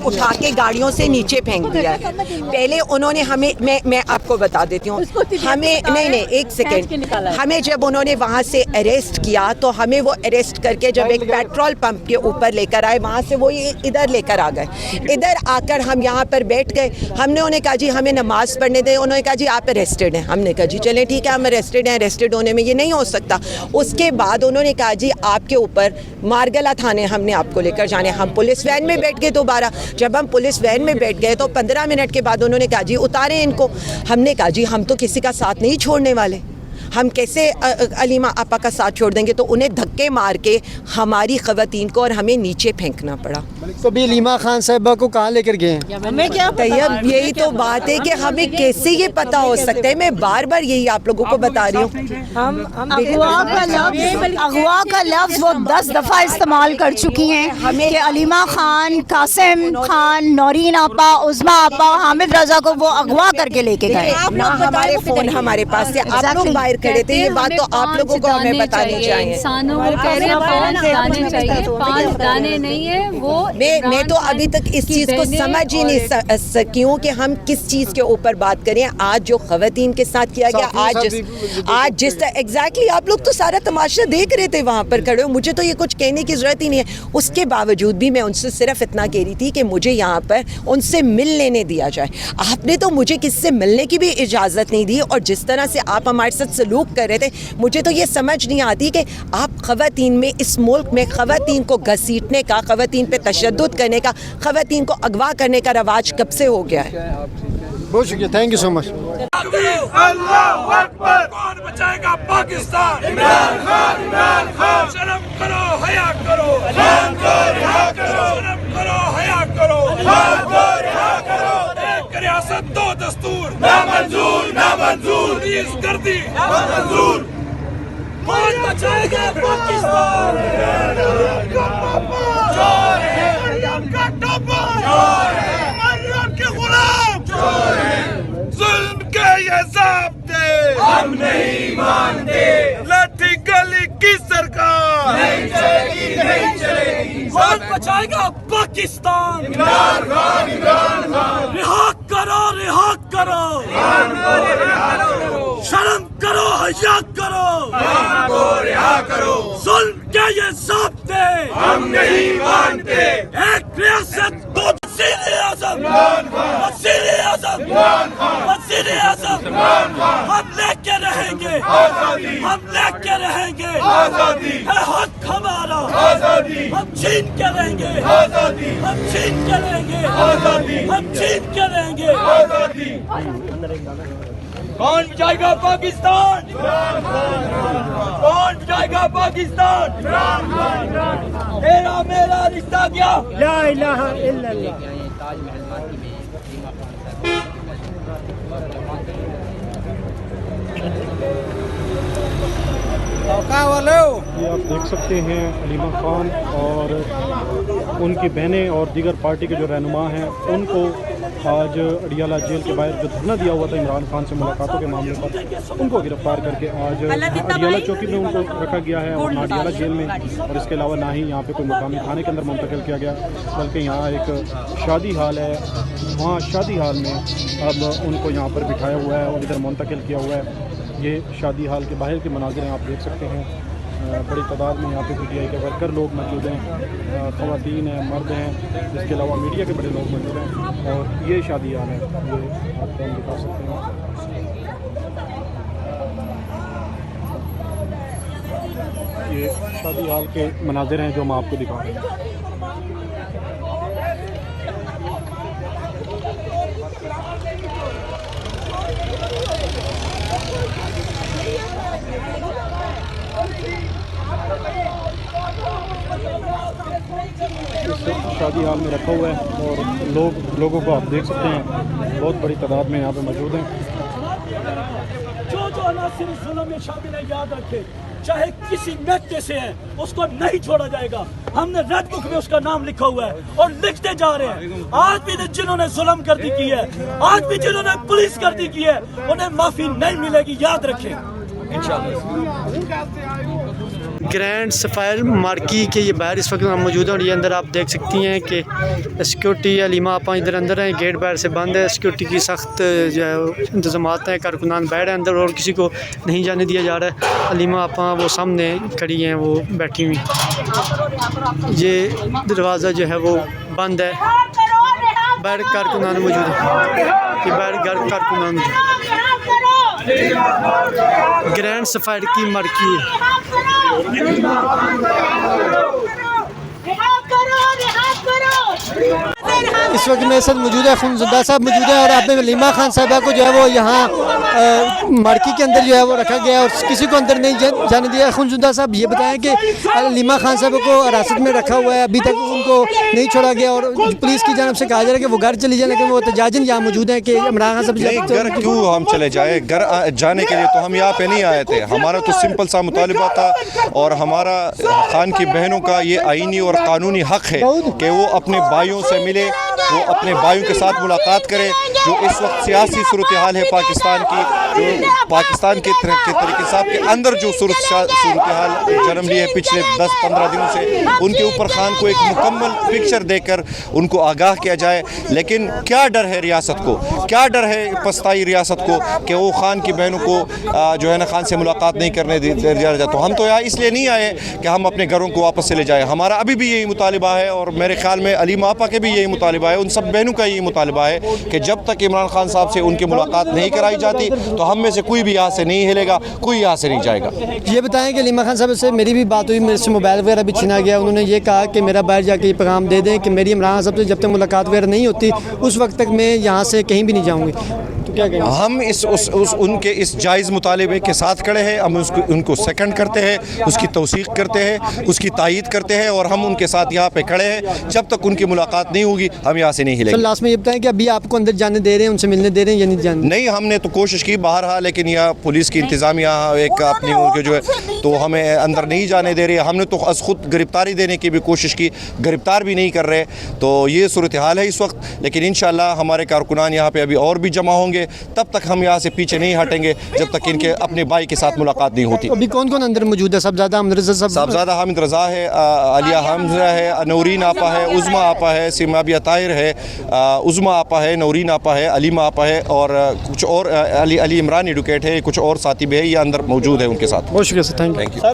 اٹھا کے گاڑیوں سے نیچے پھینک دیا ہے. پہلے انہوں نے ہمیں میں آپ کو بتا دیتی ہوں, ہمیں نہیں ایک سیکنڈ, ہمیں جب انہوں نے وہاں سے اریسٹ کیا تو ہمیں وہ اریسٹ کر کے جب ایک پیٹرول پمپ کے اوپر لے کر آئے, وہاں سے وہ ادھر لے کر آ گئے. ادھر آ کر ہم یہاں پر بیٹھ گئے, ہم نے انہیں کہا جی ہمیں نماز پڑھنے دیں. انہوں نے کہا جی آپ اریسٹڈ ہیں. ہم نے کہا جی چلیں ٹھیک ہے ہم اریسٹڈ ہیں, اریسٹڈ ہونے میں یہ نہیں ہو سکتا. اس کے بعد انہوں نے کہا جی آپ کے اوپر مارگلا تھانے ہم نے آپ کو لے کر جانے. ہم پولیس وین میں بیٹھ گئے دوبارہ. جب ہم پولیس وین میں بیٹھ گئے تو 15 منٹ کے بعد انہوں نے کہا جی اتاریں ان کو. ہم نے کہا جی ہم تو کسی کا ساتھ نہیں چھوڑنے والے, ہم کیسے علیمہ آپا کا ساتھ چھوڑ دیں گے. تو انہیں دھکے مار کے ہماری خواتین کو اور ہمیں نیچے پھینکنا پڑا. تو بھی علیمہ خان صاحبہ کو کہاں لے کر گئے ہیں؟ ہمیں کیا طیب, یہی تو بات ہے کہ ہمیں کیسے یہ پتا ہو سکتا ہے. میں بار بار یہی آپ لوگوں کو بتا رہی ہوں. اغوا کا لفظ وہ 10 دفعہ استعمال کر چکی ہیں کہ علیمہ خان, قاسم خان, نورین آپا, عظمیٰ آپا, حامد رضا کو وہ اغوا کر کے لے کے گئے. نہ ہمارے فون ہمارے پاس سے, آپ لوگ باہر کھڑے تھے. یہ بات تو آپ لوگوں کو ہمیں بتانی چاہیے. انسانوں کو کہہ رہے ہیں 5 دانے چاہیے, 5 دانے نہیں ہے وہ. میں تو ابھی تک اس چیز کو سمجھ ہی نہیں سکی ہوں کہ ہم کس چیز کے اوپر بات کریں. آج جو خواتین کے ساتھ کیا گیا, آج جس طرح ایگزیکٹلی آپ لوگ تو سارا تماشا دیکھ رہے تھے وہاں پر کھڑے ہو. مجھے تو یہ کچھ کہنے کی ضرورت ہی نہیں ہے. اس کے باوجود بھی میں ان سے صرف اتنا کہہ رہی تھی کہ مجھے یہاں پر ان سے مل لینے دیا جائے. آپ نے تو مجھے کس سے ملنے کی بھی اجازت نہیں دی, اور جس طرح سے آپ ہمارے ساتھ سلوک کر رہے تھے, مجھے تو یہ سمجھ نہیں آتی کہ آپ خواتین میں, اس ملک میں خواتین کو گھسیٹنے کا, خواتین پہ تشدد کرنے کا, خواتین کو اغوا کرنے کا رواج کب سے ہو گیا ہے. بہت شکریہ, تھینک یو سو مچ. اللہ اکبر. کون بچائے گا پاکستان؟ عمران خان, عمران خان. شرم کرو, حیا کرو, عمران کو رہا کرو. شرم کرو, حیا کرو, عمران کو رہا کرو. ایک ریاست 2 دستور نامنظور, نامنظور. پولیس گردی نامنظور. کون بچائے گا پاکستان؟ چور ہے مریم کا ٹوپا, چور ہے مریم کے غلام, چور ہے. ظلم کے یہ ضابطے ہم نہیں مانتے. لاٹھی گلی کی سرکار نہیں چلے گی, نہیں چلے گی. کون بچائے گا پاکستان؟ عمران خان, عمران خان. رہا کرو, رہا کرو, رہا کرو. شرم کرو, حیا کرو, عوام کو رہا کرو. ظلم کے یہ ضابطے ہم نہیں مانتے. ایک ریاست 2 وزیر اعظم عمران خان, وزیر اعظم عمران خان, وزیر اعظم عمران خان. ہم لے کے رہیں گے آزادی, ہم لے کے رہیں گے آزادی. ہے حق ہمارا آزادی, ہم چھین کے رہیں گے آزادی, ہم چھین کے رہیں گے آزادی, ہم چھین کے رہیں گے آزادی. کون بچائے گا پاکستان؟ کون بچائے گا پاکستان؟ تیرا میرا رشتہ کیا؟ لا الہ الا اللہ. یہ آپ دیکھ سکتے ہیں علیمہ خان اور ان کی بہنیں اور دیگر پارٹی کے جو رہنما ہیں, ان کو آج اڈیالہ جیل کے باہر جو دھرنا دیا ہوا تھا عمران خان سے ملاقاتوں کے معاملے پر, ان کو گرفتار کر کے آج اڈیالہ چوکی میں ان کو رکھا گیا ہے, اور نہ اڈیالہ جیل میں, اور اس کے علاوہ نہ ہی یہاں پہ کوئی مقامی تھانے کے اندر منتقل کیا گیا, بلکہ یہاں ایک شادی ہال ہے, وہاں شادی ہال میں اب ان کو یہاں پر بٹھایا ہوا ہے اور ادھر منتقل کیا ہوا ہے. یہ شادی ہال کے باہر کے مناظر ہیں, آپ دیکھ سکتے ہیں. بڑی تعداد میں یہاں پہ پی ٹی آئی کے ورکر لوگ موجود ہیں, خواتین ہیں, مرد ہیں, اس کے علاوہ میڈیا کے بڑے لوگ موجود ہیں. اور یہ شادی ہال ہے, یہ آپ کو ہم دکھا سکتے ہیں. یہ شادی ہال کے مناظر ہیں جو ہم آپ کو دکھا رہے ہیں. شادی حال میں رکھا ہوا ہے اور لوگوں کو آپ دیکھ سکتے ہیں بہت بڑی تعداد میں یہاں پہ موجود ہیں. جو عناصر ظلم میں شامل ہے یاد رکھے, چاہے کسی میٹے سے ہے اس کو نہیں چھوڑا جائے گا. ہم نے ریڈ بک میں اس کا نام لکھا ہوا ہے اور لکھتے جا رہے ہیں. آج بھی جنہوں نے ظلم گردی کی ہے, آج بھی جنہوں نے پولیس گردی کی ہے, انہیں معافی نہیں ملے گی, یاد رکھیں انشاءاللہ. گرینڈ سفائر مارکی کے یہ باہر اس وقت ہم موجود ہیں اور یہ اندر آپ دیکھ سکتی ہیں کہ سیکورٹی علیمہ آپا ادھر اندر ہیں, گیٹ باہر سے بند ہے, سیکورٹی کی سخت جو ہے انتظامات ہیں, کارکنان باہر ہیں اندر اور کسی کو نہیں جانے دیا جا رہا ہے. علیمہ آپا وہ سامنے کھڑی ہیں, وہ بیٹھی ہوئی, یہ دروازہ جو ہے وہ بند ہے, باہر کارکنان موجود ہیں, یہ باہر کارکنان گرینڈ سفائر کی مارکی اس وقت میرے ساتھ موجود ہے خونزدہ صاحب موجود ہے اور آپ نے علیمہ خان صاحبہ کو جو ہے وہ یہاں مارکی کے اندر جو ہے وہ رکھا گیا اور کسی کو اندر نہیں جانے دیا. خونزدہ صاحب یہ بتائیں کہ علیمہ خان صاحبہ کو حراست میں رکھا ہوا ہے, ابھی تک ان کو نہیں چھوڑا گیا اور پولیس کی جانب سے کہا جا رہا ہے کہ وہ گھر چلی جائیں, لیکن وہ احتجاجاً یہاں موجود ہیں کہ عمران خان صاحب گھر کیوں ہم چلے جائیں؟ گھر جانے کے لیے تو ہم یہاں پہ نہیں آئے تھے. ہمارا تو سمپل سا مطالبہ تھا اور ہمارا خان کی بہنوں کا یہ آئینی اور قانونی حق ہے کہ وہ اپنے بھائیوں سے ملے, وہ اپنے بھائیوں کے ساتھ ملاقات کرے. جو اس وقت سیاسی صورتحال ہے پاکستان کی, جو پاکستان کے طریقے صاحب کے اندر جو صورتحال جنم لی ہے پچھلے 10-15 دنوں سے, ان کے اوپر خان کو ایک مکمل پکچر دے کر ان کو آگاہ کیا جائے. لیکن کیا ڈر ہے ریاست کو, کیا ڈر ہے پستائی ریاست کو کہ وہ خان کی بہنوں کو جو ہے نا خان سے ملاقات نہیں کرنے دیا جائے. تو ہم تو یہاں اس لیے نہیں آئے کہ ہم اپنے گھروں کو واپس چلے جائیں. ہمارا ابھی بھی یہی مطالبہ ہے اور میرے خیال میں علیمہ آپا کے بھی یہی مطالبہ ہے, ان سب بہنوں کا یہی مطالبہ ہے کہ جب تک عمران خان صاحب سے ان کی ملاقات نہیں کرائی جاتی تو ہم میں سے کوئی بھی یہاں سے نہیں ہلے گا, کوئی یہاں سے نہیں جائے گا. یہ بتائیں کہ علیمہ خان صاحب سے میری بھی بات ہوئی, میرے سے موبائل وغیرہ بھی چھینا گیا. انہوں نے یہ کہا کہ میرا باہر جا کے یہ پیغام دے دیں کہ میری عمران خان صاحب سے جب تک ملاقات وغیرہ نہیں ہوتی اس وقت تک میں یہاں سے کہیں بھی نہیں جاؤں گی. تو کیا کہیں ہم ان کے اس جائز مطالبے کے ساتھ کھڑے ہیں, ہم ان کو سیکنڈ کرتے ہیں, اس کی توثیق کرتے ہیں, اس کی تائید کرتے ہیں اور ہم ان کے ساتھ یہاں پہ کھڑے ہیں. جب تک ان کی ملاقات نہیں ہوگی ہم یہاں سے نہیں ہلیں گے. لاسٹ میں یہ بتائیں کہ ابھی آپ کو اندر جانے دے رہے ہیں, ان سے ملنے دے رہے ہیں یا نہیں جانے؟ نہیں, ہم نے تو کوشش کی بہرحال, لیکن یہاں پولیس کی انتظامیہ ایک اپنی ان کے جو ہے تو ہمیں اندر نہیں جانے دے رہی. ہم نے تو از خود گرفتاری دینے کی بھی کوشش کی, گرفتار بھی نہیں کر رہے. تو یہ صورتحال ہے اس وقت, لیکن انشاءاللہ ہمارے کارکنان یہاں پہ ابھی اور بھی جمع ہوں گے. تب تک ہم یہاں سے پیچھے نہیں ہٹیں گے جب تک ان کے اپنے بھائی کے ساتھ ملاقات نہیں ہوتی. ابھی کون کون اندر موجود ہے؟ صاحبزادہ حامد رضا صاحبزادہ حامد رضا ہے, علیہ حمزہ ہے, نورین آپا ہے, عظمیٰ آپا ہے, سیمابیہ طاہر ہے, عظمیٰ آپا ہے, نورین آپا ہے, علیمہ آپا ہے اور کچھ اور علی عمران ایڈوکیٹ ہے, کچھ اور ساتھی بھی ہے, یہ اندر موجود ہے ان کے ساتھ. بہت شکریہ سر, تھینک یو.